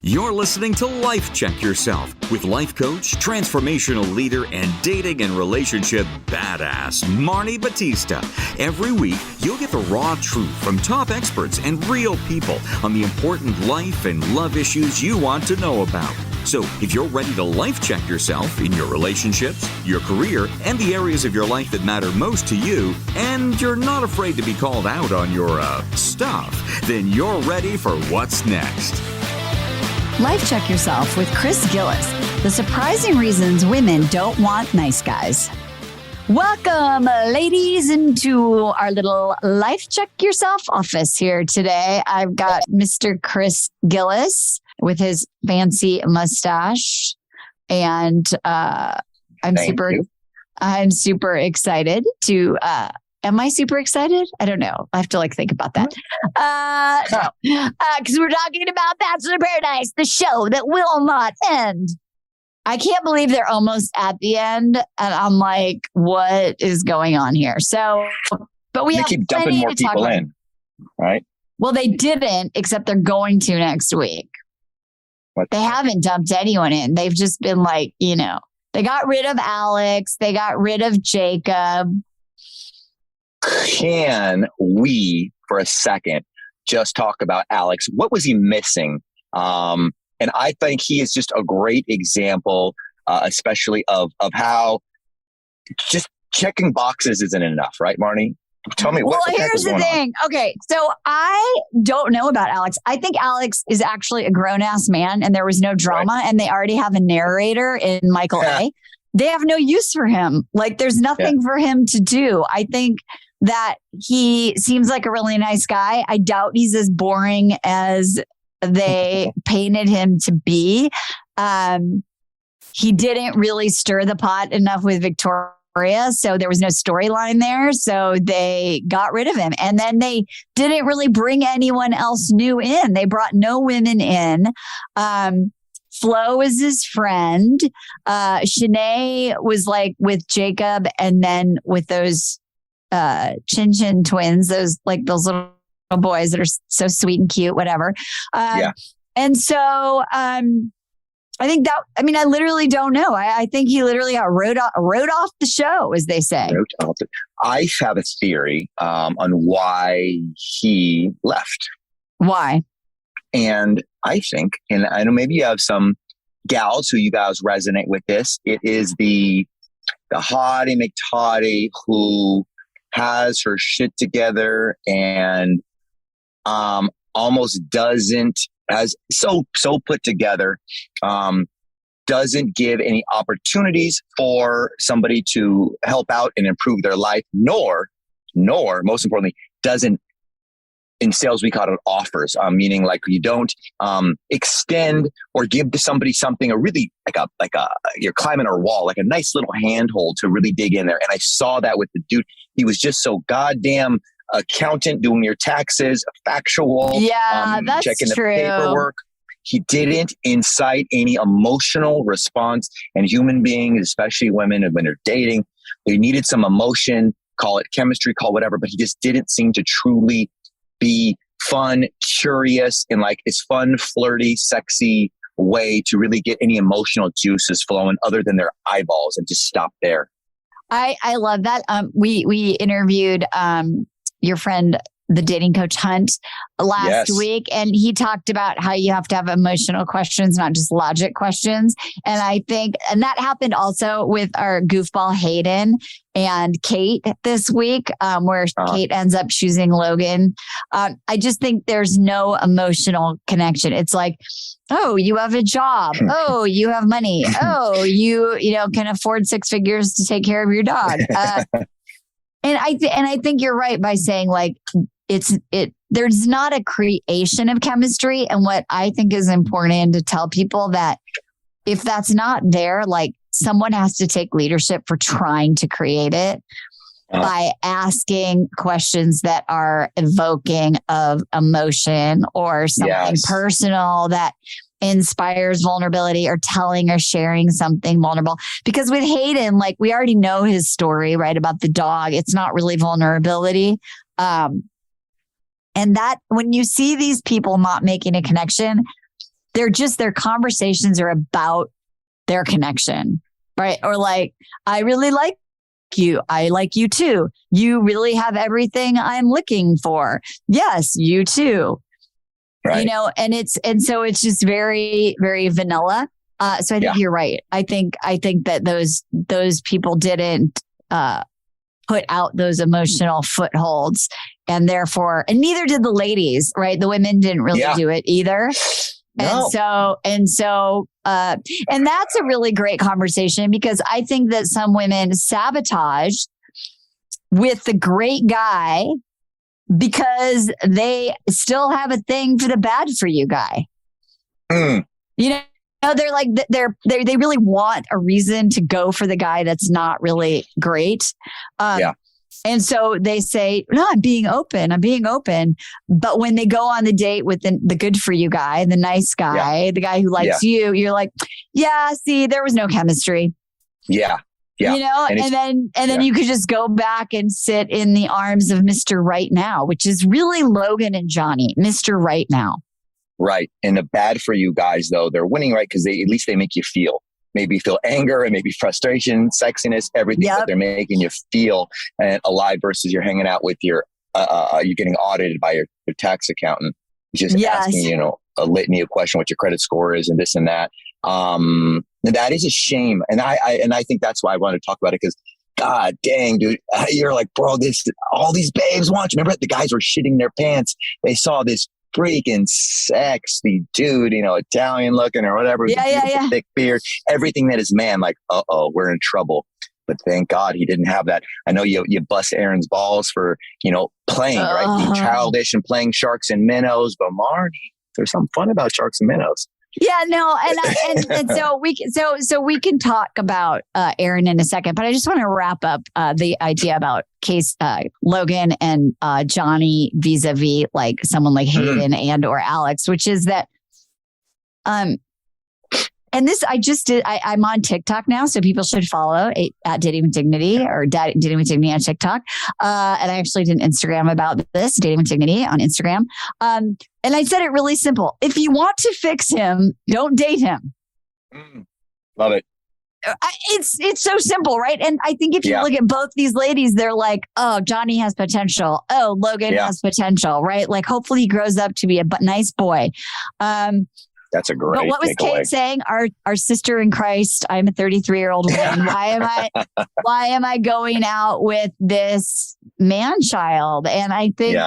You're listening to Life Check Yourself with life coach, transformational leader, and dating and relationship badass, Marni Batista. Every week, you'll get the raw truth from top experts and real people on the important life and love issues you want to know about. So if you're ready to life check yourself in your relationships, your career, and the areas of your life that matter most to you, and you're not afraid to be called out on your stuff, then you're ready for what's next. Life Check Yourself with Chris Gillis. The surprising reasons women don't want nice guys. Welcome, ladies, into our little Life Check Yourself office here today. I've got Mr. Chris Gillis with his fancy mustache, and I'm super excited to. Am I super excited? I don't know. I have to think about that. Because we're talking about Bachelor Paradise, the show that will not end. I can't believe they're almost at the end. And I'm like, what is going on here? So, but we have keep dumping more people in, right? Well, they didn't, except they're going to next week. What? They haven't dumped anyone in. They've just been they got rid of Alex. They got rid of Jacob. Can we, for a second, just talk about Alex? What was he missing? And I think he is just a great example, especially of how just checking boxes isn't enough, right, Marni? Tell me what. Well, here's the thing. Okay, so I don't know about Alex. I think Alex is actually a grown-ass man, and there was no drama, and they already have a narrator in Michael A. They have no use for him. There's nothing for him to do. I think that he seems like a really nice guy. I doubt he's as boring as they painted him to be. He didn't really stir the pot enough with Victoria, so there was no storyline there. So they got rid of him. And then they didn't really bring anyone else new in. They brought no women in. Flo is his friend. Shanae was with Jacob, and then with those Chin Chin twins, those little boys that are so sweet and cute, whatever. And so I think that, I literally don't know. I think he literally wrote off the show, as they say. I have a theory on why he left. Why? And I think, and I know maybe you have some gals who you guys resonate with this. It is the hottie McTottie who has her shit together and almost doesn't, as so put together, doesn't give any opportunities for somebody to help out and improve their life, nor most importantly, doesn't, in sales we call it offers, meaning you don't extend or give to somebody something, or really you're climbing a wall, a nice little handhold to really dig in there. And I saw that with the dude. He was just so goddamn accountant, doing your taxes, factual, that's checking the true. paperwork. He didn't incite any emotional response. And human beings, especially women, when they're dating, they needed some emotion, call it chemistry, call whatever, but he just didn't seem to truly be fun, curious, in this fun, flirty, sexy way to really get any emotional juices flowing other than their eyeballs, and just stop there. I love that. We interviewed your friend, the dating coach Hunt, last week, and he talked about how you have to have emotional questions, not just logic questions. And I think, and that happened also with our goofball Hayden and Kate this week, where Kate ends up choosing Logan. I just think there's no emotional connection. It's oh, you have a job. Oh, you have money. Oh, you can afford 6 figures to take care of your dog. And I think you're right by saying there's not a creation of chemistry. And what I think is important to tell people, that if that's not there, someone has to take leadership for trying to create it by asking questions that are evoking of emotion or something personal that inspires vulnerability, or telling or sharing something vulnerable. Because with Hayden, we already know his story, right, about the dog. It's not really vulnerability. And that when you see these people not making a connection, their conversations are about their connection, right? Or like, I really like you. I like you too. You really have everything I'm looking for. Yes, you too. Right. You know, and so it's just very, very vanilla. So I think you're right. I think that those people didn't put out those emotional footholds, and therefore, and neither did the ladies, right? The women didn't really do it either. No. And that's a really great conversation, because I think that some women sabotage with the great guy because they still have a thing for the bad for you guy. You know, they're like, they really want a reason to go for the guy that's not really great. And so they say, no, I'm being open. But when they go on the date with the good for you guy, the nice guy, the guy who likes you, you're like, see, there was no chemistry. Yeah. You know, and then you could just go back and sit in the arms of Mr. Right Now, which is really Logan and Johnny, Mr. Right Now. Right. And the bad for you guys, though, they're winning, right? Because at least they make you feel. Maybe feel anger and maybe frustration, sexiness, everything that they're making you feel alive, versus you're hanging out with you're getting audited by your tax accountant. He's just asking, you know, a litany of questions, what your credit score is and this and that. That is a shame. And I think that's why I want to talk about it, because God dang, dude, you're like, bro, all these babes want you. Remember, the guys were shitting their pants. They saw this freaking sexy dude, you know, Italian looking or whatever. Thick beard, everything that is man. Like, we're in trouble. But thank God he didn't have that. I know you bust Aaron's balls for, you know, playing, right? Being childish and playing sharks and minnows. But Marni, there's something fun about sharks and minnows. Yeah, no, and so we can talk about Aaron in a second, but I just want to wrap up the idea about Logan and Johnny vis-a-vis like someone like Hayden and or Alex, which is that and this I just did. I'm on TikTok now, so people should follow at Dating with Dignity or Dating with Dignity on TikTok. And I actually did an Instagram about this, Dating with Dignity on Instagram. And I said it really simple. If you want to fix him, don't date him. Love it. It's so simple, right? And I think if you look at both these ladies, they're like, oh, Johnny has potential. Oh, Logan has potential, right? Like, hopefully he grows up to be a nice boy. That's a great. But what was takeaway. Kate saying? Our sister in Christ. I'm a 33-year-old woman. Why am I going out with this man child? And I think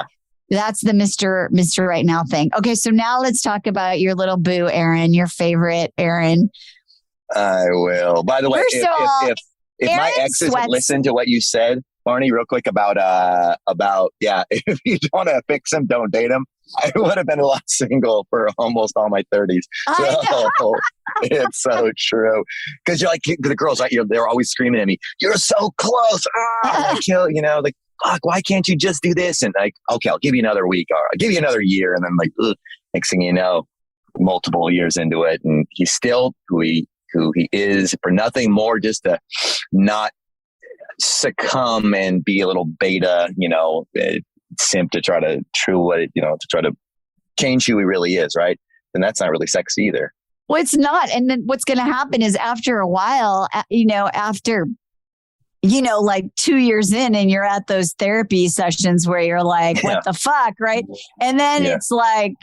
that's the Mr. Right Now thing. Okay, so now let's talk about your little boo, Aaron. Your favorite, Aaron. I will. By the way, if my exes had listened to what you said, Marni, real quick about if you want to fix him, don't date him. I would have been a lot single for almost all my 30s. So it's so true. Because you're like, the girls, right? They're always screaming at me, "You're so close!" I kill, you know, like, fuck, why can't you just do this? And like, okay, I'll give you another week, or I'll give you another year, and then like, next thing you know, multiple years into it, and he's still who he is, for nothing more, just to not succumb and be a little beta, you know, simp to try to try to change who he really is, right? And that's not really sexy either. Well, it's not. And then what's going to happen is after a while, like 2 years in, and you're at those therapy sessions where you're like, what the fuck, right? And then it's like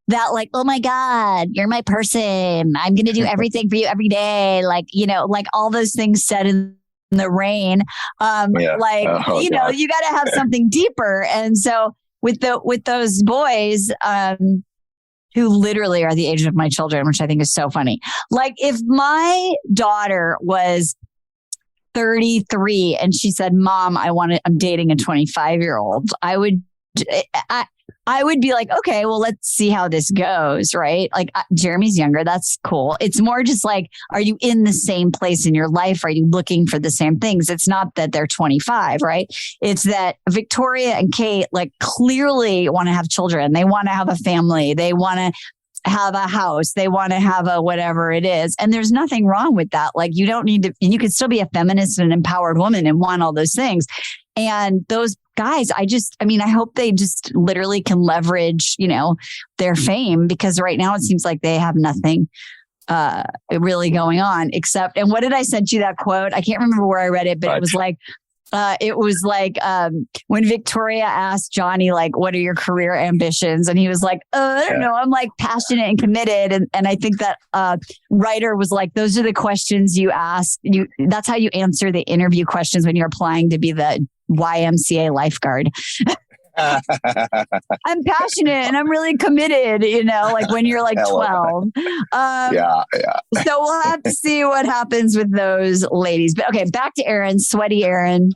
that, like, oh my God, you're my person. I'm going to do everything for you every day. Like, you know, like all those things said in the rain. You got to have something deeper. And so with those boys, who literally are the age of my children, which I think is so funny. Like, if my daughter was 33 and she said, "Mom, I'm dating a 25-year-old," I would be like, okay, well, let's see how this goes, right? Like, Jeremy's younger. That's cool. It's more just like, are you in the same place in your life? Are you looking for the same things? It's not that they're 25, right? It's that Victoria and Kate, like, clearly want to have children. They want to have a family. They want to have a house. They want to have a whatever it is. And there's nothing wrong with that. Like, you don't need to, you can still be a feminist and an empowered woman and want all those things. And those guys, I hope they just literally can leverage, their fame, because right now it seems like they have nothing really going on except, and what did I send you that quote? I can't remember where I read it, but it was like when Victoria asked Johnny, like, what are your career ambitions? And he was like, I don't know. I'm like passionate and committed. And I think that writer was like, those are the questions you ask. That's how you answer the interview questions when you're applying to be the YMCA lifeguard. I'm passionate and I'm really committed, like when you're like 12. So we'll have to see what happens with those ladies. But okay, back to Aaron, sweaty Aaron.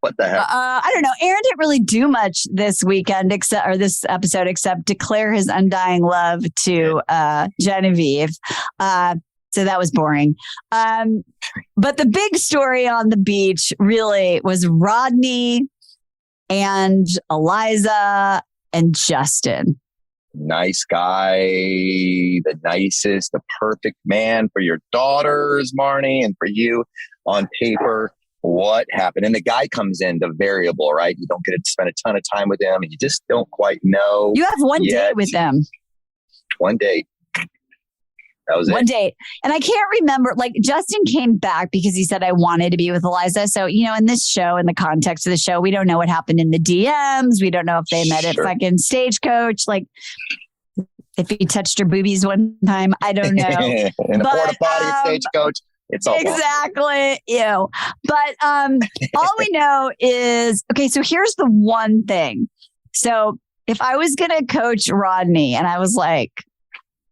What the heck? I don't know. Aaron didn't really do much this weekend this episode except declare his undying love to Genevieve. So that was boring. But the big story on the beach really was Rodney and Eliza and Justin. Nice guy, the nicest, the perfect man for your daughters, Marni, and for you on paper. What happened? And the guy comes in, the variable, right? You don't get to spend a ton of time with him and you just don't quite know. You have one date with them. One date. That was one date. And I can't remember, like Justin came back because he said, I wanted to be with Eliza. So, in this show, in the context of the show, we don't know what happened in the DMs. We don't know if they met at fucking Stagecoach. Like if he touched her boobies one time, I don't know. In the porta potty at Stagecoach. It's all exactly. But all we know is, okay, so here's the one thing. So if I was going to coach Rodney and I was like,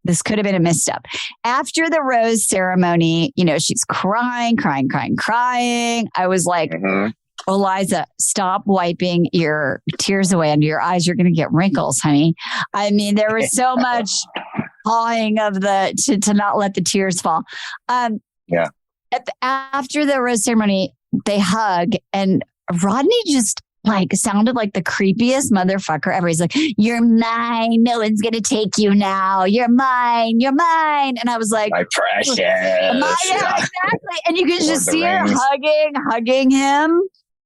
this could have been a misstep. After the rose ceremony, she's crying. I was like, Eliza, stop wiping your tears away under your eyes. You're going to get wrinkles, honey. I mean, there was so much pawing of to not let the tears fall. After the rose ceremony, they hug and Rodney just sounded like the creepiest motherfucker ever. He's like, you're mine. No one's going to take you now. You're mine. And I was like, my precious. Exactly. And you could just see her hugging him.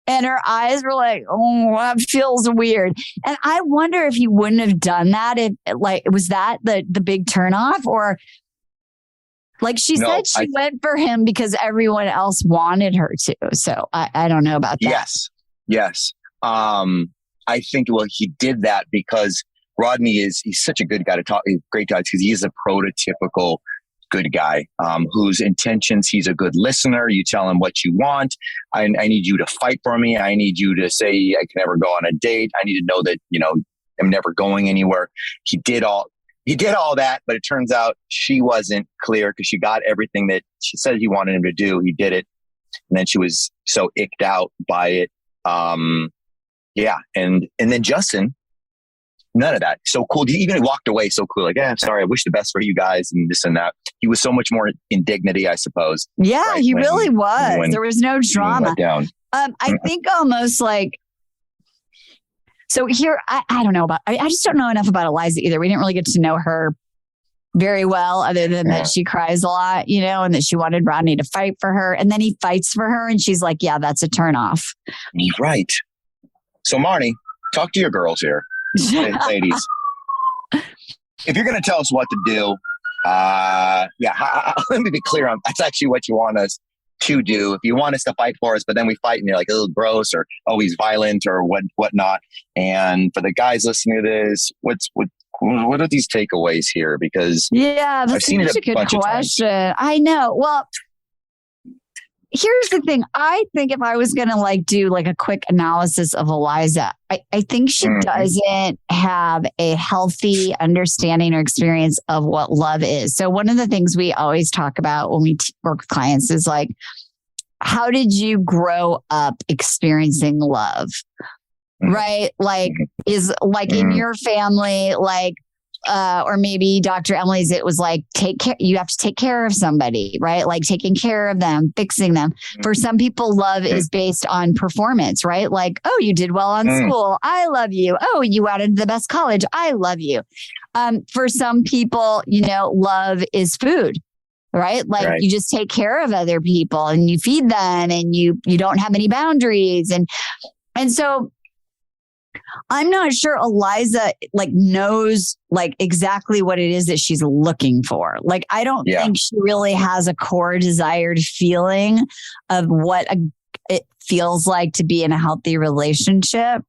And her eyes were like, oh, that feels weird. And I wonder if you wouldn't have done that. Was that the big turnoff? Or like she said, she went for him because everyone else wanted her to. So I don't know about that. Yes. I think, he did that because Rodney he's such a good guy to talk, great guy, because he is a prototypical good guy, whose intentions, he's a good listener. You tell him what you want. I need you to fight for me. I need you to say I can never go on a date. I need to know that, I'm never going anywhere. He did all that, but it turns out she wasn't clear because she got everything that she said he wanted him to do. He did it. And then she was so icked out by it. And then Justin, none of that. So cool. He even walked away so cool. Like, I'm sorry. I wish the best for you guys and this and that. He was so much more in dignity, I suppose. Yeah, right? He really was. There was no drama. I think almost like, so here, I don't know I just don't know enough about Eliza either. We didn't really get to know her very well, other than that she cries a lot, and that she wanted Rodney to fight for her. And then he fights for her and she's like, yeah, that's a turnoff. Right. So Marni, talk to your girls here, ladies. If you're going to tell us what to do, let me be clear on that's actually what you want us to do. If you want us to fight for us, but then we fight and you're like, oh, gross, or oh, he's violent, or whatnot. And for the guys listening to this, what are these takeaways here? Because I've seen it a good question. I know. Well, here's the thing. I think if I was going to do a quick analysis of Eliza, I think she doesn't have a healthy understanding or experience of what love is. So one of the things we always talk about when we work with clients is how did you grow up experiencing love? Right? Is in your family, or maybe Dr. Emily's, it was take care. You have to take care of somebody, right? Taking care of them, fixing them. For some people, love is based on performance, right? Oh, you did well on school. I love you. Oh, you went into the best college. I love you. For some people, love is food, right? You just take care of other people and you feed them and you don't have any boundaries. And And so I'm not sure Eliza like knows like exactly what it is that she's looking for. Like, I don't think she really has a core desired feeling of what it feels like to be in a healthy relationship.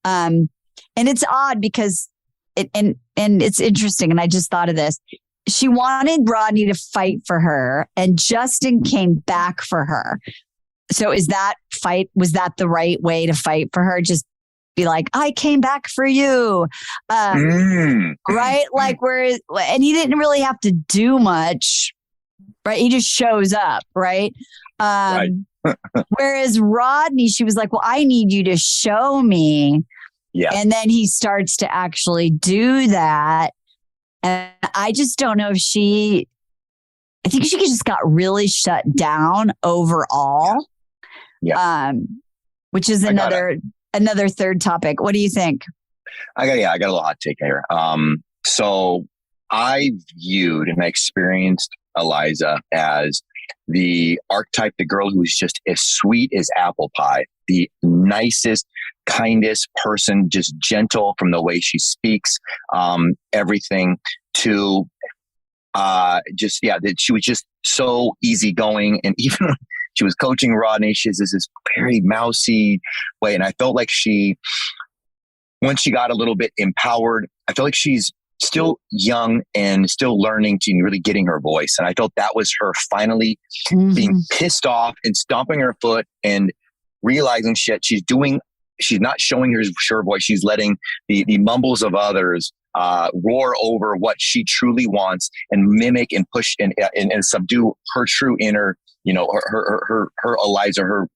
And it's odd because and it's interesting. And I just thought of this. She wanted Rodney to fight for her, and Justin came back for her. So was that the right way to fight for her? Just be like, I came back for you. Right? Like, and he didn't really have to do much, right? He just shows up, right? Right. Whereas Rodney, she was like, well, I need you to show me. Yeah. And then he starts to actually do that. And I just don't know if I think she just got really shut down overall. Yeah. Which is another third topic. What do you think? I got a little hot take here. So I viewed and I experienced Eliza as the archetype, the girl who is just as sweet as apple pie, the nicest, kindest person, just gentle from the way she speaks, everything to that she was just so easygoing. And even when she was coaching Rodney, she has this very mousy way. And I felt like once she got a little bit empowered, I feel like she's still young and still learning to really getting her voice. And I felt that was her finally being pissed off and stomping her foot and realizing she's not showing her voice. She's letting the mumbles of others roar over what she truly wants and mimic and push and subdue her true inner, her Eliza, her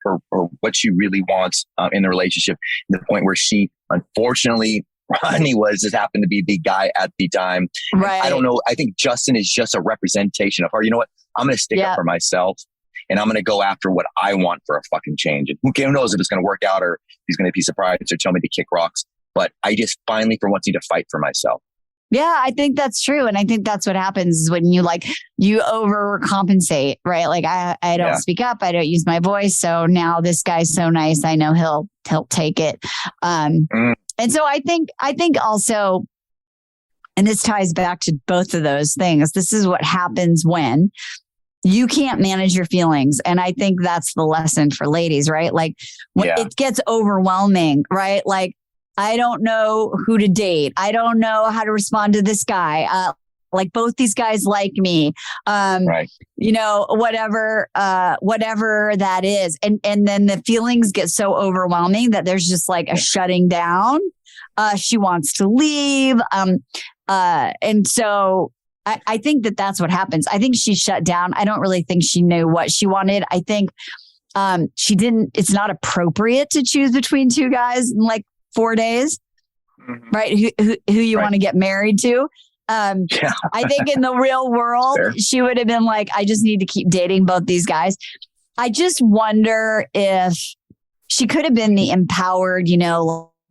what she really wants in the relationship. To the point where she, unfortunately, Rodney just happened to be the guy at the time. Right. I don't know. I think Justin is just a representation of her. You know what? I'm going to stick up for myself, and I'm going to go after what I want for a fucking change. And who knows if it's going to work out or he's going to be surprised or tell me to kick rocks. But I just finally, for once, need to fight for myself. Yeah, I think that's true. And I think that's what happens is when you overcompensate, right? Like I don't speak up. I don't use my voice. So now this guy's so nice. I know he'll take it. And so I think also, and this ties back to both of those things. This is what happens when you can't manage your feelings. And I think that's the lesson for ladies, right? Like when it gets overwhelming, right? Like, I don't know who to date. I don't know how to respond to this guy. Like both these guys like me, right. Whatever that is. And then the feelings get so overwhelming that there's just like a shutting down. She wants to leave. And so I think that's what happens. I think she shut down. I don't really think she knew what she wanted. I think she didn't, it's not appropriate to choose between two guys in like 4 days, right? Who you want to get married to. I think in the real world, she would have been like, I just need to keep dating both these guys. I just wonder if she could have been the empowered,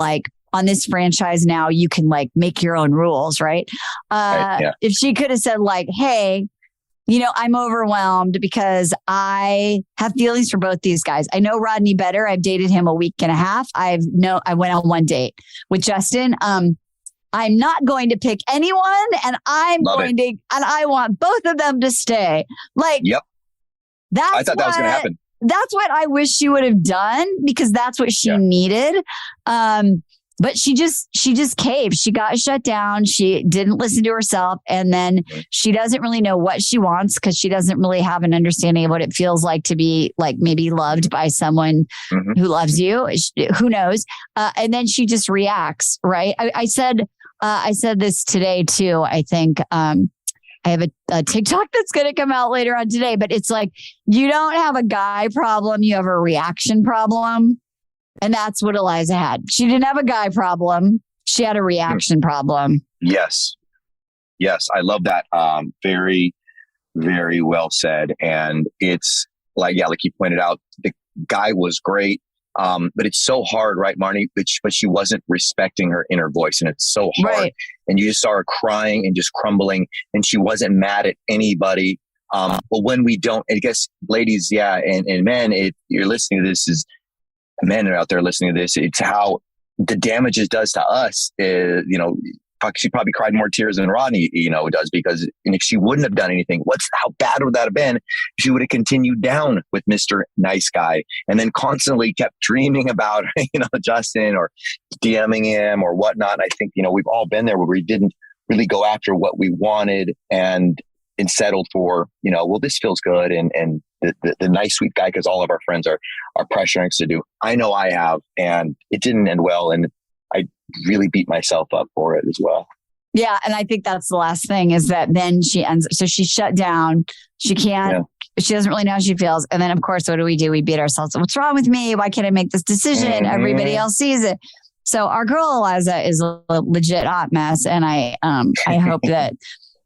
like on this franchise now, you can like make your own rules, right? If she could have said like, hey, I'm overwhelmed because I have feelings for both these guys. I know Rodney better. I've dated him a week and a half. I went on one date with Justin. I'm not going to pick anyone, and I want both of them to stay. Like, I thought that was going to happen. That's what I wish she would have done because that's what she needed. But she just caved. She got shut down. She didn't listen to herself. And then she doesn't really know what she wants because she doesn't really have an understanding of what it feels like to be like maybe loved by someone who loves you. Who knows? And then she just reacts, right? I said this today too. I think I have a TikTok that's going to come out later on today, but it's like, you don't have a guy problem. You have a reaction problem. And that's what Eliza had. She didn't have a guy problem. She had a reaction problem. Yes. I love that. Very, very well said. And it's like you pointed out, the guy was great. But it's so hard, right, Marni? But she wasn't respecting her inner voice. And it's so hard. Right. And you just saw her crying and just crumbling. And she wasn't mad at anybody. But when we don't, I guess ladies, and men, you're listening to this, is men are out there listening to this, it's how the damage it does to us is, she probably cried more tears than Rodney, does, because if she wouldn't have done anything, how bad would that have been if she would have continued down with Mr. Nice Guy and then constantly kept dreaming about, Justin or DMing him or whatnot. I think, we've all been there where we didn't really go after what we wanted and settled for, well, this feels good. And the nice, sweet guy, because all of our friends are pressuring us to do. I know I have, and it didn't end well. And I really beat myself up for it as well. Yeah. And I think that's the last thing is that then so she's shut down. She can't, she doesn't really know how she feels. And then of course, what do? We beat ourselves. What's wrong with me? Why can't I make this decision? Mm-hmm. Everybody else sees it. So our girl, Eliza, is a legit hot mess. And I hope that,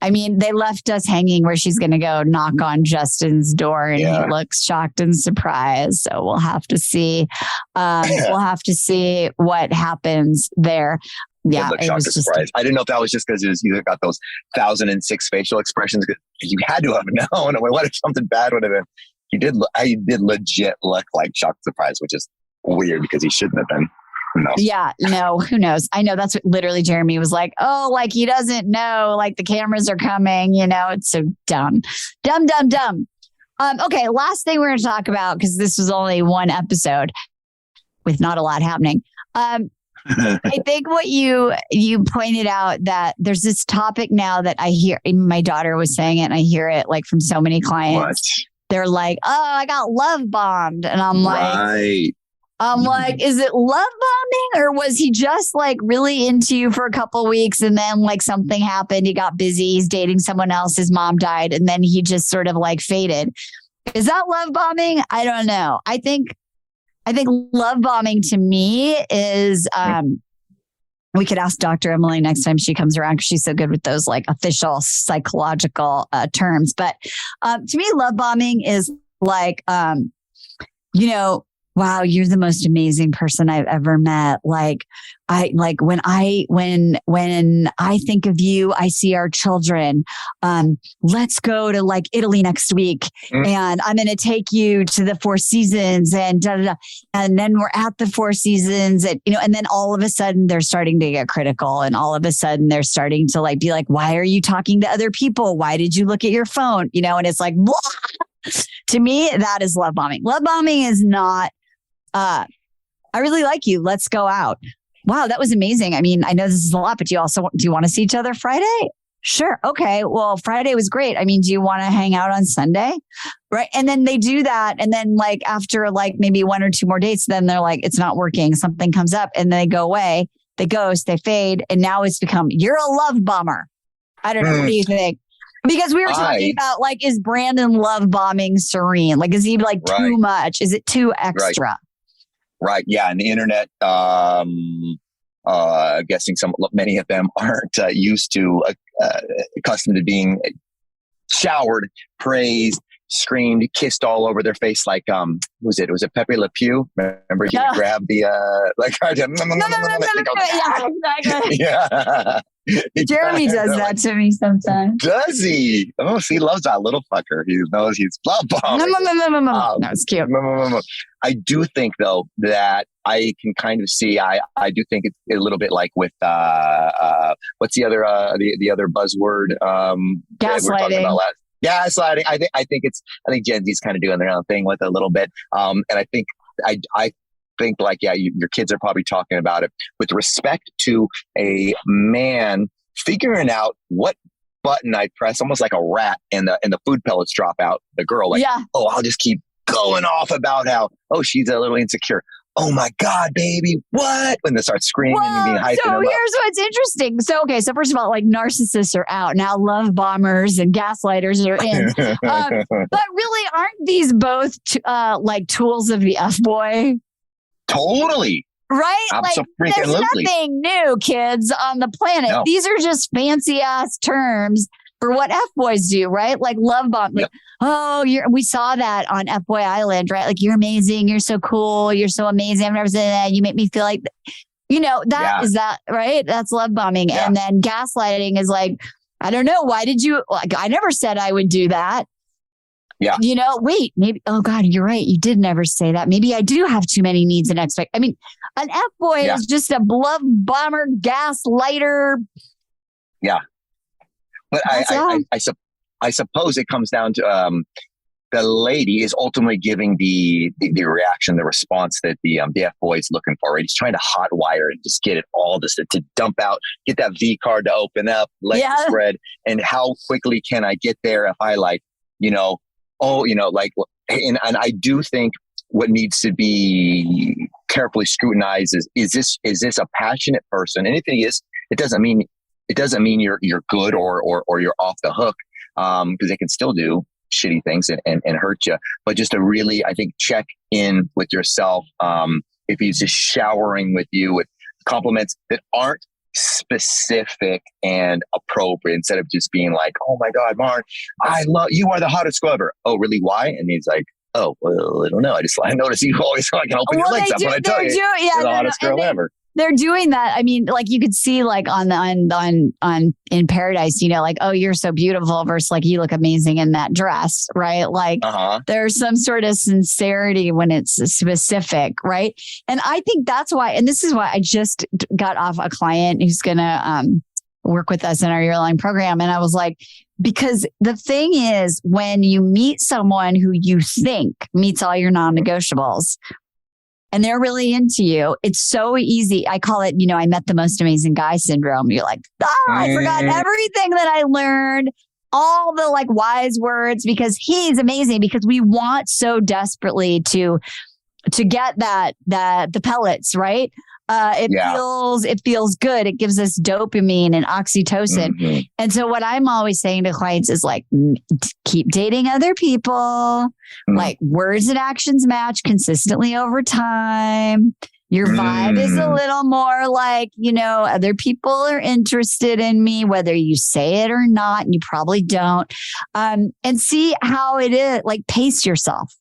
they left us hanging where she's going to go knock on Justin's door and he looks shocked and surprised. So we'll have to see. We'll have to see what happens there. Yeah, it was just surprised. I didn't know if that was just because you got those 1,006 facial expressions. You had to have known. What if something bad would have been? I did legit look like shocked surprise, which is weird because he shouldn't have been. No. Yeah, no, who knows? I know that's what literally Jeremy was like, oh, like he doesn't know, like the cameras are coming, it's so dumb. Okay, last thing we're going to talk about, because this was only one episode with not a lot happening. I think what you pointed out that there's this topic now that I hear, my daughter was saying it and I hear it like from so many clients. What? They're like, oh, I got love bombed. And I'm like, is it love bombing or was he just like really into you for a couple of weeks and then like something happened? He got busy. He's dating someone else. His mom died. And then he just sort of like faded. Is that love bombing? I don't know. I think love bombing to me is, we could ask Dr. Emily next time she comes around because she's so good with those like official psychological terms. But to me, love bombing is like, wow, you're the most amazing person I've ever met. Like when I think of you, I see our children. Let's go to like Italy next week, and I'm going to take you to the Four Seasons, and da da da. And then we're at the Four Seasons, and and then all of a sudden they're starting to get critical, and all of a sudden they're starting to like be like, why are you talking to other people? Why did you look at your phone? And it's like, blah. To me, that is love bombing. Love bombing is not. I really like you. Let's go out. Wow, that was amazing. I know this is a lot, but do you want to see each other Friday? Sure. Okay. Well, Friday was great. Do you want to hang out on Sunday? Right. And then they do that. And then like after like maybe one or two more dates, then they're like, it's not working. Something comes up and they go away. They ghost, they fade. And now it's become, you're a love bomber. I don't know. What do you think? Because we were talking about like, is Brandon love bombing Serene? Like, is he like too much? Is it too extra? Right. Yeah. And the internet, guessing many of them aren't used to, accustomed to being showered, praised, screamed, kissed all over their face. Like, was it Pepe Le Pew? Remember he would grab the, yeah. Jeremy does that to me sometimes. Does he? Oh, he loves that little fucker. He knows he's love bombing. No, it's cute. I do think though that I can kind of see. I do think it's a little bit like with what's the other buzzword? Gaslighting. Gaslighting. I think Gen Z's kind of doing their own thing with it a little bit. And I think I think like, your kids are probably talking about it with respect to a man figuring out what button I press, almost like a rat, and the food pellets drop out. The girl like, I'll just keep going off about how, she's a little insecure. Oh my God, baby, what? When they start screaming and being hyped. So here's what's interesting. So first of all, like narcissists are out. Now love bombers and gaslighters are in. But really, aren't these both like tools of the F-boy? Totally. Right? Like, there's nothing new, kids, on the planet. No. These are just fancy ass terms for what F-boys do, right? Like love bomb. Like, we saw that on F-boy Island, right? Like, you're amazing. You're so cool. You're so amazing. I've never said that. You make me feel like, that is that, right? That's love bombing. Yeah. And then gaslighting is like, I don't know. Why did you, like, I never said I would do that. Yeah. Wait, maybe, oh God, you're right. You did never say that. Maybe I do have too many needs and expect. I mean, an F-boy is just a love bomber, gaslighter. Yeah. But I suppose it comes down to the lady is ultimately giving the reaction, the response that the F-boy is looking for. Right? He's trying to hotwire and just get it all to dump out, get that V card to open up, let the spread. And how quickly can I get there if I and I do think what needs to be carefully scrutinized is this a passionate person? And if it is, it doesn't mean you're good or you're off the hook, because they can still do shitty things and hurt you. But just to really, I think, check in with yourself. If he's just showering with you with compliments that aren't specific and appropriate, instead of just being like, "Oh my God, Marn, I love you, are the hottest girl ever." Oh, really? Why? And he's like, "Oh, well, I don't know. I notice you always like open your legs up when I tell you you're the hottest girl ever." They're doing that. I mean, like you could see like on in Paradise, like, "Oh, you're so beautiful," versus like, "You look amazing in that dress," right? Like there's some sort of sincerity when it's specific, right? And I think that's why, and this is why I just got off a client who's going to work with us in our year-long program. And I was like, because the thing is, when you meet someone who you think meets all your non-negotiables, and they're really into you, it's so easy. I call it, I met the most amazing guy syndrome. You're like, I forgot everything that I learned, all the like wise words, because he's amazing, because we want so desperately to get the pellets, right? It feels good. It gives us dopamine and oxytocin. Mm-hmm. And so what I'm always saying to clients is like, keep dating other people, like words and actions match consistently over time. Your vibe is a little more like, other people are interested in me, whether you say it or not. And you probably don't. And see how it is, like pace yourself.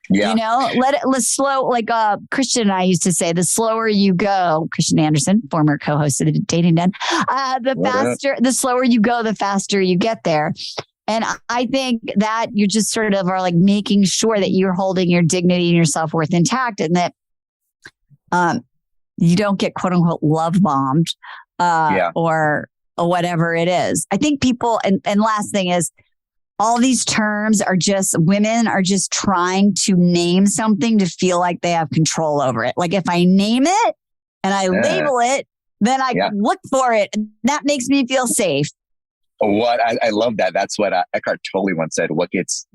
Yeah. Let's slow, like Christian and I used to say, the slower you go, Christian Anderson, former co-host of the Dating Den, the slower you go, the faster you get there. And I think that you just sort of are like making sure that you're holding your dignity and your self-worth intact, and that you don't get quote unquote love bombed or whatever it is. I think people, and last thing is, all these terms are just, women are just trying to name something to feel like they have control over it. Like if I name it and I label it, then I can look for it. And that makes me feel safe. What I love that. That's what Eckhart Tolle once said. What's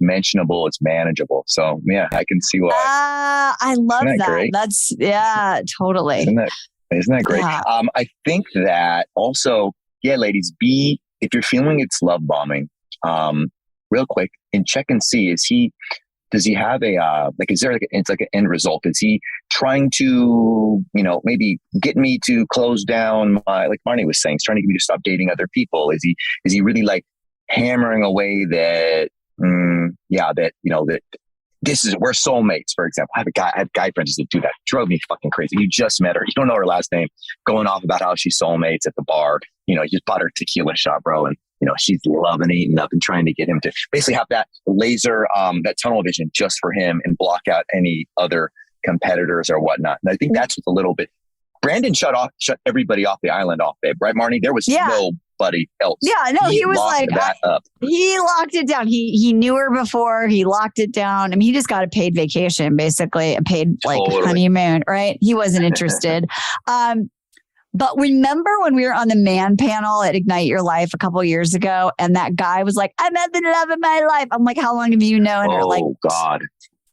mentionable is manageable. So yeah, I can see why. I love that. Great? That's totally. Isn't that great? Yeah. I think that also, ladies, if you're feeling it's love bombing, real quick, and check and see, does he have is there it's like an end result? Is he trying to, maybe get me to close down like Marni was saying, he's trying to get me to stop dating other people? Is he really like hammering away that, that we're soulmates, for example? I have guy friends that do that. Drove me fucking crazy. You just met her. You don't know her last name. Going off about how she's soulmates at the bar. You just bought her a tequila shot, bro. And, she's loving eating up and trying to get him to basically have that laser, that tunnel vision just for him and block out any other competitors or whatnot. And I think that's what's a little bit, Brandon shut everybody off the island off, babe. Right, Marni? There was nobody else. Yeah, no, he was like, he locked it down. He knew her before. He locked it down. I mean, he just got a paid vacation, basically a paid honeymoon, right? He wasn't interested. But remember when we were on the man panel at Ignite Your Life a couple of years ago, and that guy was like, "I met the love of my life." I'm like, "How long have you known her?" Like, God.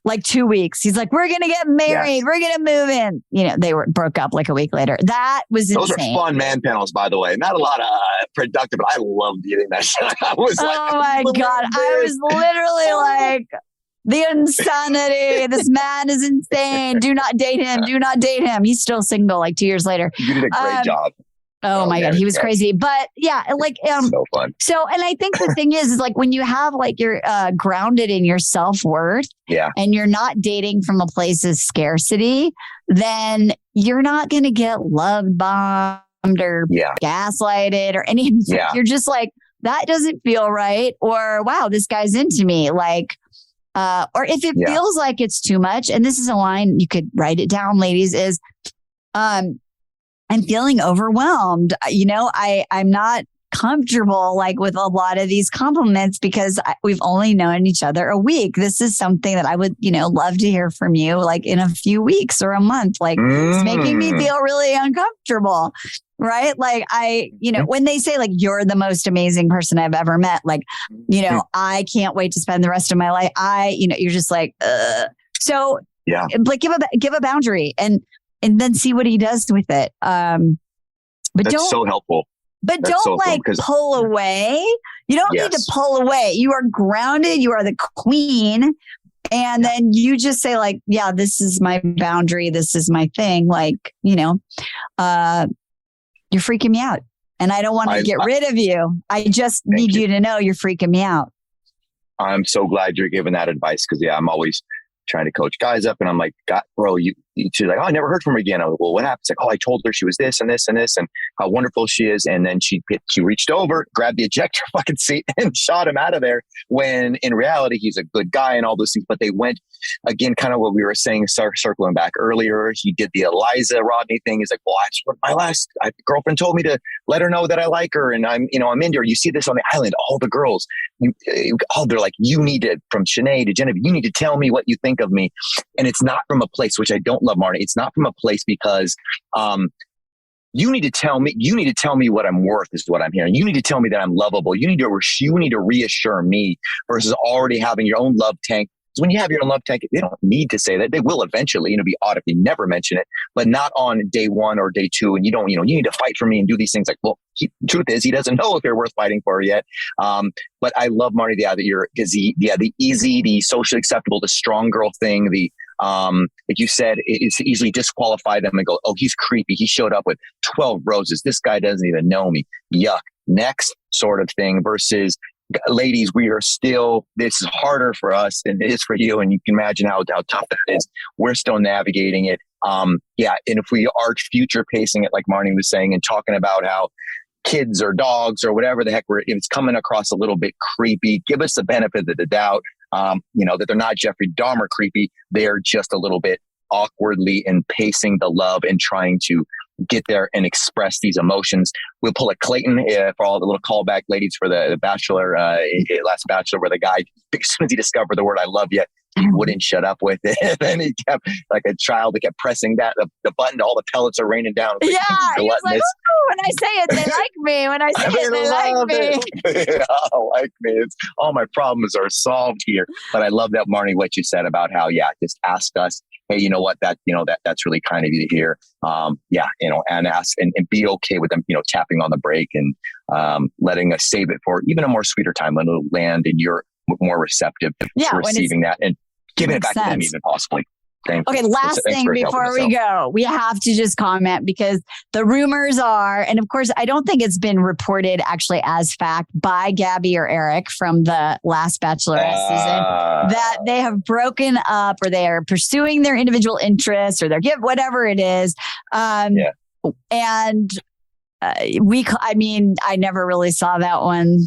Like 2 weeks. He's like, "We're going to get married. Yes. We're going to move in." They broke up like a week later. That was insane. Those are fun man panels, by the way. Not a lot of productive, but I loved getting that shot. I was oh my God. I was literally like, the insanity. This man is insane. Do not date him. Do not date him. He's still single like 2 years later. You did a great job. Oh my God. He was crazy. But yeah, like, so fun. So, and I think the thing is like when you have like you're grounded in your self-worth and you're not dating from a place of scarcity, then you're not going to get love bombed or gaslighted or anything. You're just like, that doesn't feel right. Or, wow, this guy's into me. Like, or if it feels like it's too much, and this is a line, you could write it down, ladies, is, I'm feeling overwhelmed. I'm not comfortable like with a lot of these compliments because we've only known each other a week. This is something that I would, love to hear from you like in a few weeks or a month. Like it's making me feel really uncomfortable. Right. Like when they say like, you're the most amazing person I've ever met, like, I can't wait to spend the rest of my life. You're just like, so like give a boundary and then see what he does with it. But that's so helpful. But don't pull away. You don't need to pull away. You are grounded. You are the queen. And then you just say like, yeah, this is my boundary. This is my thing. Like, you're freaking me out. And I don't want to get rid of you. I just need you to know you're freaking me out. I'm so glad you're giving that advice because, I'm always trying to coach guys up. And I'm like, God, bro, she's like, oh, I never heard from her again. I'm like, well, what happened? It's like, oh, I told her she was this and this and this and how wonderful she is. And then she reached over, grabbed the ejector fucking seat and shot him out of there when in reality, he's a good guy and all those things. But they went again, kind of what we were saying, circling back earlier. He did the Eliza Rodney thing. He's like, well, that's what my last girlfriend told me to let her know that I like her. And I'm into her. You see this on the island, all the girls, they're like, you need to, from Shanae to Genevieve, you need to tell me what you think of me. And it's not from a place, which I don't love, Marni. It's not from a place because you need to tell me what I'm worth is what I'm hearing. You need to tell me that I'm lovable. You need to reassure me versus already having your own love tank. Because when you have your own love tank, they don't need to say that. They will eventually. It'd be odd if they never mention it, but not on day one or day two. And you don't, you need to fight for me and do these things. Like, well, truth is, he doesn't know if they're worth fighting for yet. But I love Marni, the easy, the socially acceptable, the strong girl thing, like you said, it's easily disqualify them and go, oh, he's creepy. He showed up with 12 roses. This guy doesn't even know me. Yuck. Next sort of thing versus ladies, this is harder for us than it is for you. And you can imagine how tough that is. We're still navigating it. And if we are future pacing it, like Marni was saying, and talking about how kids or dogs or whatever the heck, if it's coming across a little bit creepy, give us the benefit of the doubt. That they're not Jeffrey Dahmer creepy. They're just a little bit awkwardly and pacing the love and trying to get there and express these emotions. We'll pull a Clayton for all the little callback ladies for the Bachelor, last Bachelor, where the guy, as soon as he discovered the word "I love you," he wouldn't shut up with it. And he kept, like a child, he kept pressing the button. All the pellets are raining down. Yeah, he was like, "Oh, when I say it, they like me. When I say it, they like me." Yeah, like me. It's, all my problems are solved here. But I love that, Marni, what you said about how, just ask us, hey, you know what, that's really kind of you to hear. And ask and be okay with them, tapping on the brake and letting us save it for even a more sweeter time when it'll land and you're more receptive to receiving that and giving it back to them even possibly. Okay, last thing before we go, we have to just comment because the rumors are, and of course, I don't think it's been reported actually as fact by Gabby or Eric from the last Bachelorette season, that they have broken up or they are pursuing their individual interests or their gift, whatever it is. And I never really saw that one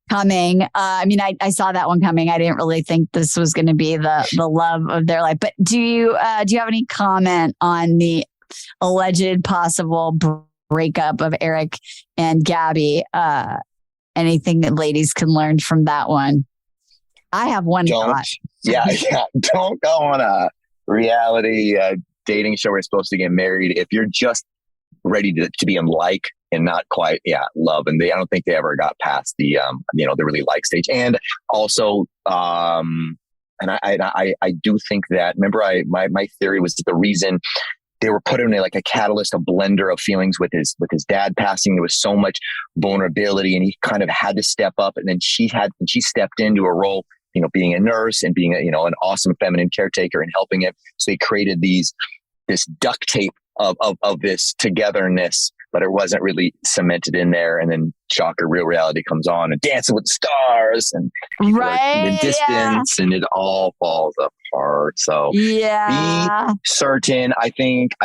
coming. I saw that one coming. I didn't really think this was going to be the love of their life. But do you have any comment on the alleged possible breakup of Eric and Gabby? Anything that ladies can learn from that one? I have one thought. Don't go on a reality dating show where you're supposed to get married if you're just ready to be in like and not quite love. And I don't think they ever got past the the really like stage. And also and I do think that, remember, my theory was that the reason they were put in a catalyst, a blender of feelings with his dad passing, there was so much vulnerability and he kind of had to step up. And then she stepped into a role, being a nurse and being an awesome feminine caretaker and helping him. So they created this duct tape of this togetherness, but it wasn't really cemented in there. And then shocker, real reality comes on and Dancing with the Stars and in the distance and it all falls apart. So be certain. I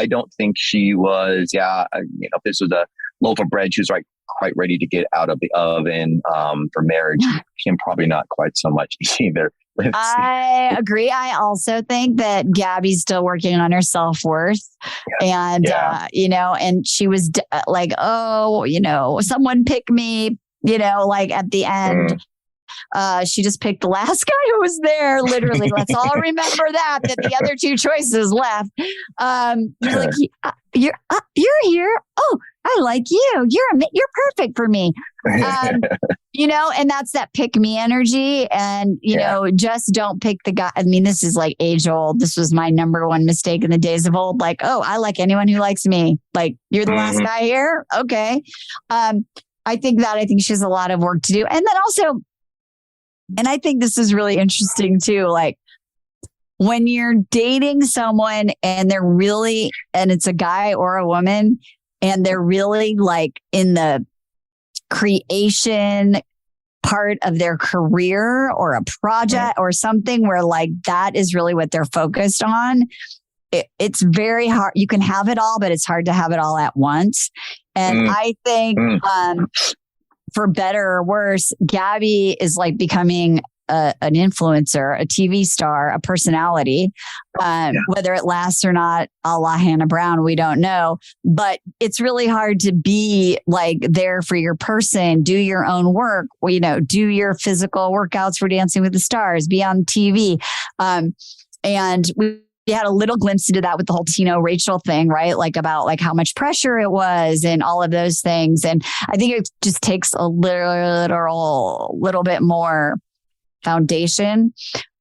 don't think she was, if this was a loaf of bread, she was quite ready to get out of the oven for marriage. Kim probably not quite so much either. I agree. I also think that Gabby's still working on her self-worth. And, and she was like, oh, someone pick me, like at the end. She just picked the last guy who was there. Literally, let's all remember that the other two choices left. You're like, you're here. Oh, I like you. You're perfect for me. And that's that pick me energy. And just don't pick the guy. I mean, this is like age old. This was my number one mistake in the days of old. Like, oh, I like anyone who likes me. Like, you're the last guy here. Okay. I think she has a lot of work to do. And then also, and I think this is really interesting too. Like when you're dating someone and it's a guy or a woman and they're really like in the creation part of their career or a project or something where like that is really what they're focused on. It's very hard. You can have it all, but it's hard to have it all at once. And I think, for better or worse, Gabby is like becoming an influencer, a TV star, a personality. Whether it lasts or not, a la Hannah Brown, we don't know. But it's really hard to be like there for your person, do your own work, do your physical workouts for Dancing with the Stars, be on TV. And we had a little glimpse into that with the whole Tino Rachel thing, right? Like about like how much pressure it was and all of those things. And I think it just takes a little bit more foundation.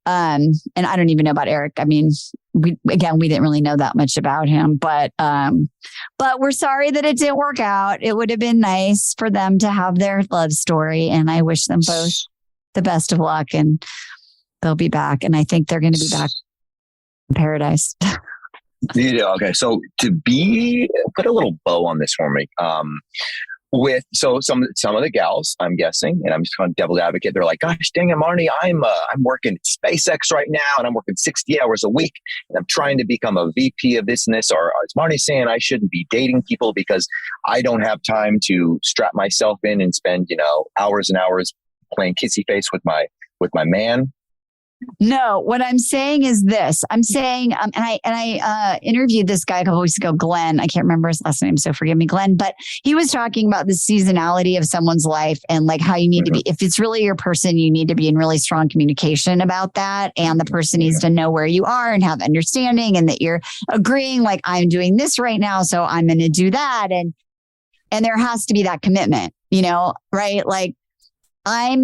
And I don't even know about Eric. I mean, we didn't really know that much about him, but we're sorry that it didn't work out. It would have been nice for them to have their love story. And I wish them both the best of luck, and they'll be back. And I think they're going to be back paradise. Okay. So put a little bow on this for me. With some of the gals, I'm guessing, and I'm just kind of devil's advocate. They're like, "Gosh, dang it, Marni, I'm working at SpaceX right now, and I'm working 60 hours a week, and I'm trying to become a VP of this and this." Or is Marni saying I shouldn't be dating people because I don't have time to strap myself in and spend hours and hours playing kissy face with my man? No, what I'm saying is this. I'm saying, and I interviewed this guy a couple weeks ago, Glenn. I can't remember his last name, so forgive me, Glenn. But he was talking about the seasonality of someone's life and like how you need to be. If it's really your person, you need to be in really strong communication about that. And the person needs to know where you are and have understanding, and that you're agreeing, like, I'm doing this right now, so I'm going to do that. And there has to be that commitment, right? Like, I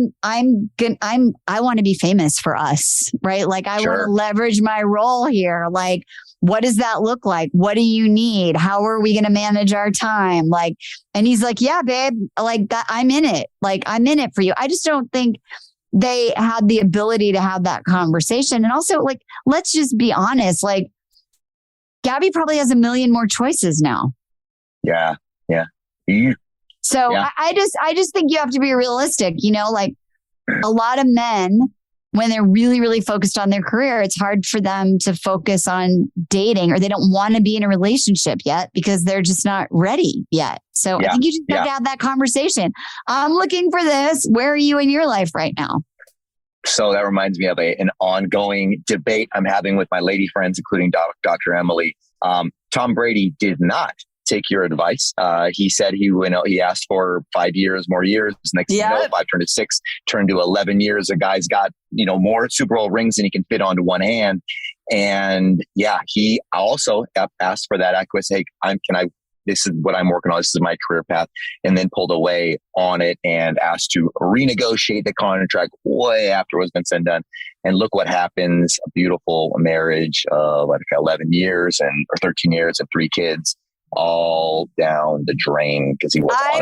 want to be famous for us, right? Like I want to leverage my role here. Like, what does that look like? What do you need? How are we going to manage our time? Like, and he's like, yeah, babe, like that. I'm in it. Like, I'm in it for you. I just don't think they had the ability to have that conversation. And also, like, let's just be honest. Like, Gabby probably has a million more choices now. Yeah. So I just think you have to be realistic, like a lot of men, when they're really, really focused on their career, it's hard for them to focus on dating, or they don't want to be in a relationship yet because they're just not ready yet. So I think you just have to have that conversation. I'm looking for this. Where are you in your life right now? So that reminds me of an ongoing debate I'm having with my lady friends, including Dr. Emily. Tom Brady did not take your advice. He said he asked for 5 years, more years. Next thing you know, 5 turned to 6, turned to 11 years. The guy's got, more Super Bowl rings than he can fit onto one hand. And he also asked for that acquiescence. Hey, this is what I'm working on. This is my career path. And then pulled away on it and asked to renegotiate the contract way after it was been said and done. And look what happens. A beautiful marriage of 11 years or 13 years and 3 kids. All down the drain because he was. I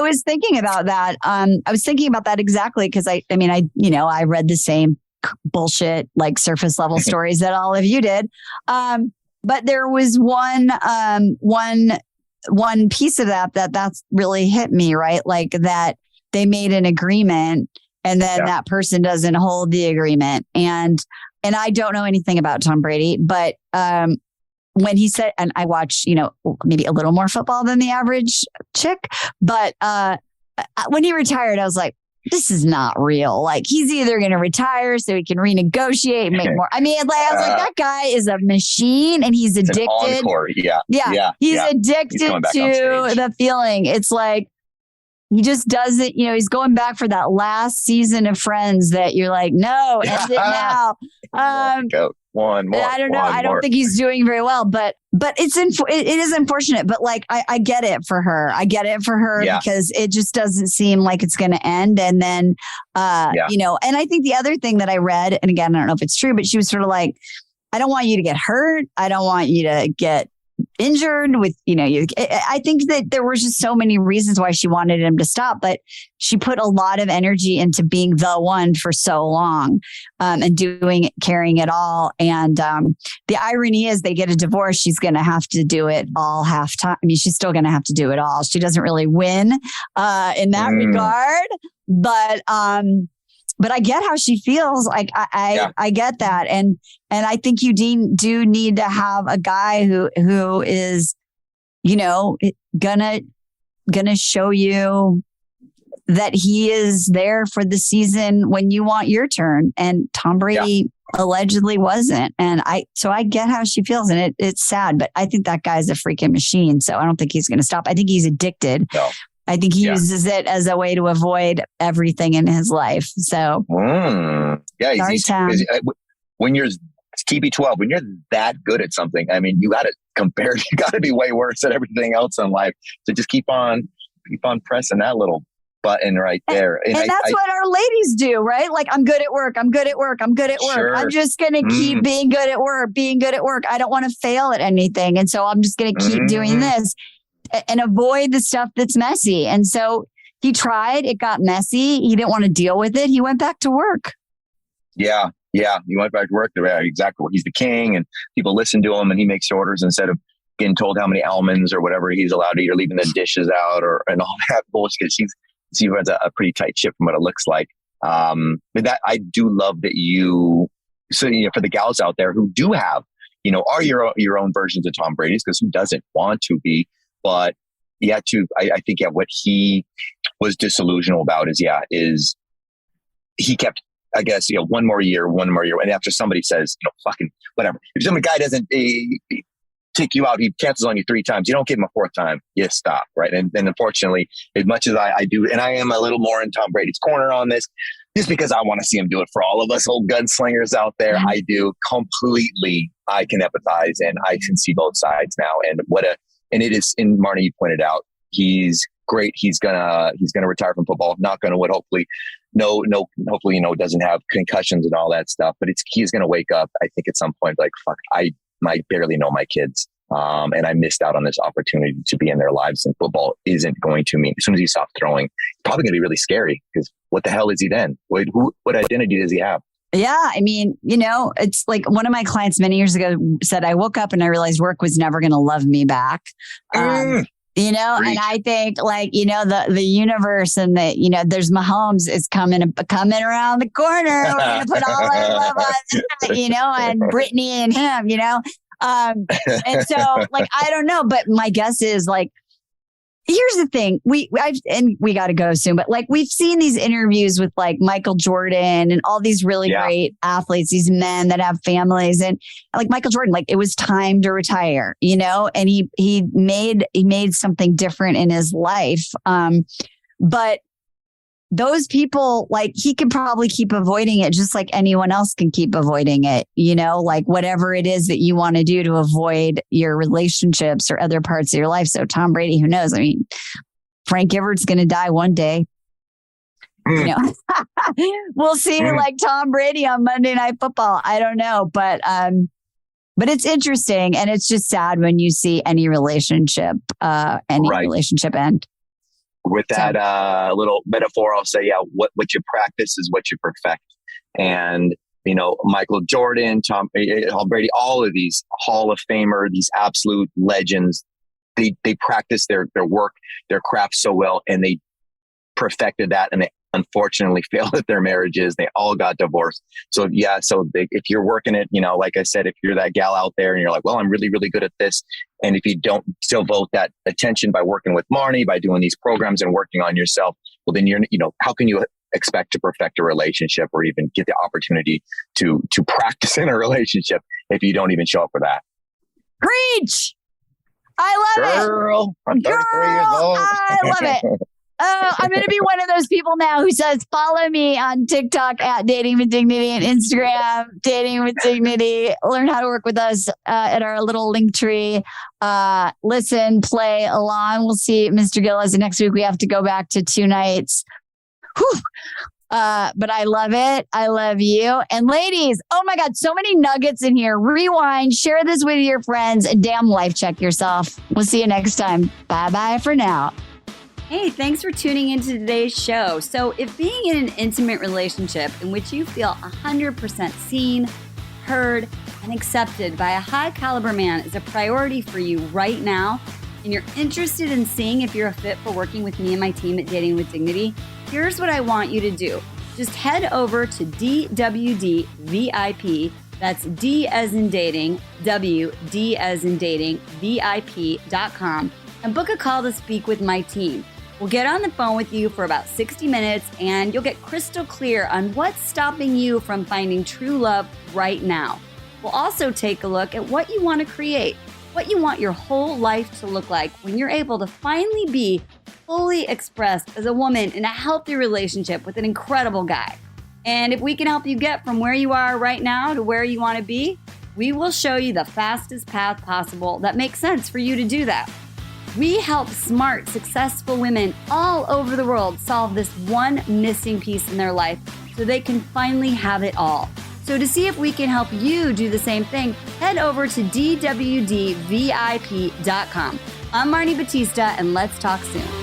was thinking about that. I was thinking about that exactly because I read the same bullshit like surface level stories that all of you did. But there was one piece of that's really hit me, right? Like that they made an agreement and then that person doesn't hold the agreement. And I don't know anything about Tom Brady, but when he said, and I watch, maybe a little more football than the average chick, but when he retired, I was like, this is not real. Like, he's either going to retire so he can renegotiate and make more. I mean, like, I was like, that guy is a machine and he's addicted. He's addicted to the feeling. It's like, he just does it. He's going back for that last season of Friends that you're like, no, end it now. One more. I don't know. I don't think he's doing very well, but it is unfortunate. But like, I get it for her. Because it just doesn't seem like it's going to end. And then, and I think the other thing that I read, and again, I don't know if it's true, but she was sort of like, I don't want you to get hurt. I don't want you to get injured with, I think that there were just so many reasons why she wanted him to stop, but she put a lot of energy into being the one for so long, and carrying it all. And the irony is they get a divorce. She's going to have to do it all half time. I mean, she's still going to have to do it all. She doesn't really win in that regard, but I get how she feels. Like I get that. And I think you do need to have a guy who is, gonna show you that he is there for the season when you want your turn. And Tom Brady allegedly wasn't. And so I get how she feels, and it's sad, but I think that guy's a freaking machine. So I don't think he's going to stop. I think he's addicted. No. I think he uses it as a way to avoid everything in his life. So, when you're TB12, when you're that good at something, I mean, you got to be way worse at everything else in life. So just keep on pressing that little button right there. And that's what our ladies do, right? Like, I'm good at work. I'm Sure. I'm just going to keep being good at work. I don't want to fail at anything. And so I'm just going to keep doing this and avoid the stuff that's messy. And so he tried, it got messy. He didn't want to deal with it. He went back to work. Yeah. He went back to work. Exactly. He's the king and people listen to him, and he makes orders instead of getting told how many almonds or whatever he's allowed to eat, or leaving the dishes out and all that bullshit. She runs a pretty tight ship from what it looks like. But that, I do love that for the gals out there who do have, are your own versions of Tom Brady's, because who doesn't want to be? But I think what he was disillusional about is he kept, I guess, one more year. And after somebody says, fucking whatever, if some guy doesn't take you out, he cancels on you 3 times, you don't give him a 4th time, you stop. Right. And unfortunately, as much as I do, and I am a little more in Tom Brady's corner on this, just because I want to see him do it for all of us old gunslingers out there. I do completely. I can empathize, and I can see both sides now. And it is, and Marni, you pointed out, he's great. He's gonna retire from football. Not gonna win. Hopefully, hopefully, doesn't have concussions and all that stuff. But he's gonna wake up, I think, at some point, like, fuck, I barely know my kids, and I missed out on this opportunity to be in their lives. And football isn't going to mean, as soon as he stops throwing, it's probably gonna be really scary, because what the hell is he then? What identity does he have? Yeah. I mean, it's like one of my clients many years ago said, I woke up and I realized work was never going to love me back. And I think, like, the universe and there's Mahomes is coming around the corner. We're going to put all our love on that, and Brittany and him, and so, like, I don't know, but my guess is, like, here's the thing. We got to go soon, but like, we've seen these interviews with like Michael Jordan and all these really great athletes, these men that have families, and like Michael Jordan, like, it was time to retire, and he made something different in his life. But those people, like, he could probably keep avoiding it just like anyone else can keep avoiding it, like whatever it is that you want to do to avoid your relationships or other parts of your life. So Tom Brady, who knows? I mean, Frank Everett's going to die one day. We'll see like Tom Brady on Monday Night Football. I don't know, but it's interesting. And it's just sad when you see any relationship end. With that little metaphor, I'll say, what you practice is what you perfect. And, Michael Jordan, Tom Brady, all of these Hall of Famer, these absolute legends, they practice their work, their craft so well, and they perfected that. And unfortunately failed at their marriages. They all got divorced. So yeah, if you're working it, like I said, if you're that gal out there and you're like, well, I'm really, really good at this. And if you don't still vote that attention by working with Marni, by doing these programs and working on yourself, well, then how can you expect to perfect a relationship or even get the opportunity to practice in a relationship if you don't even show up for that? Preach! I love it. Girl, I'm 33 years old. I love it. I'm going to be one of those people now who says, follow me on TikTok at Dating with Dignity and Instagram, Dating with Dignity. Learn how to work with us at our little link tree. Listen, play along. We'll see Mr. Gillis. Next week, we have to go back to 2 nights. Whew. But I love it. I love you. And ladies, oh my God, so many nuggets in here. Rewind, share this with your friends, and damn life check yourself. We'll see you next time. Bye-bye for now. Hey, thanks for tuning into today's show. So if being in an intimate relationship in which you feel 100% seen, heard, and accepted by a high caliber man is a priority for you right now, and you're interested in seeing if you're a fit for working with me and my team at Dating with Dignity, here's what I want you to do. Just head over to DWD VIP, that's D as in dating, W, D as in dating, VIP.com, and book a call to speak with my team. We'll get on the phone with you for about 60 minutes, and you'll get crystal clear on what's stopping you from finding true love right now. We'll also take a look at what you want to create, what you want your whole life to look like when you're able to finally be fully expressed as a woman in a healthy relationship with an incredible guy. And if we can help you get from where you are right now to where you want to be, we will show you the fastest path possible that makes sense for you to do that. We help smart, successful women all over the world solve this one missing piece in their life so they can finally have it all. So to see if we can help you do the same thing, head over to DWDVIP.com. I'm Marni Batista, and let's talk soon.